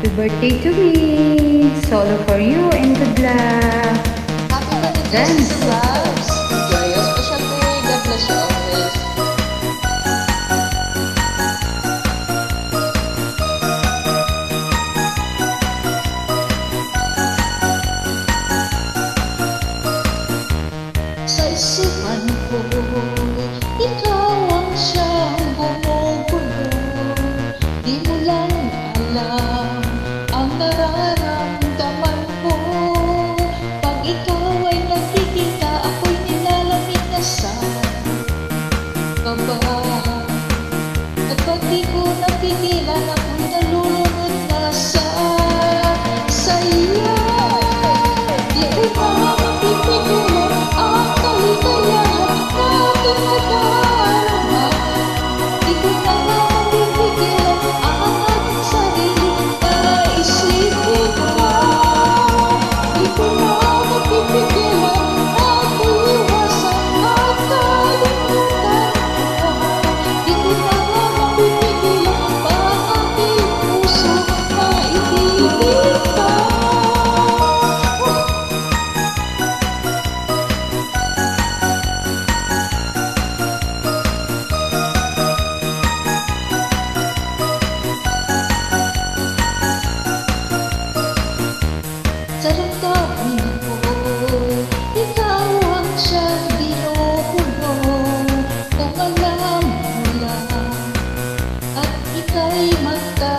Happy birthday to me! Solo for you and good luck! Happy birthday, Dance. Sister Babs. Enjoy your special day. God bless you always. Sa isipan ko, ikaw ang siyang bumubulo. Di mo lang alam ang nararamdaman ko. Pag ikaw ay nakikita, ako'y nilalamig na sa kaba. At pag di ko napigilan, ako'y nalulunod na sa saya. Di ko na mapipigilan ang kaligayahan natin nagdarama. Di ko na mapipigilan ang ating sarili na isipin ka. Di ko na mapipigilan ang iwasan at kalimutan ka. Di ko na mapipigilan pa ang aking puso na ibigin ka. Sa damdamin ko, ikaw ang siyang binubuo. Kung alam mo lang, at ika'y magka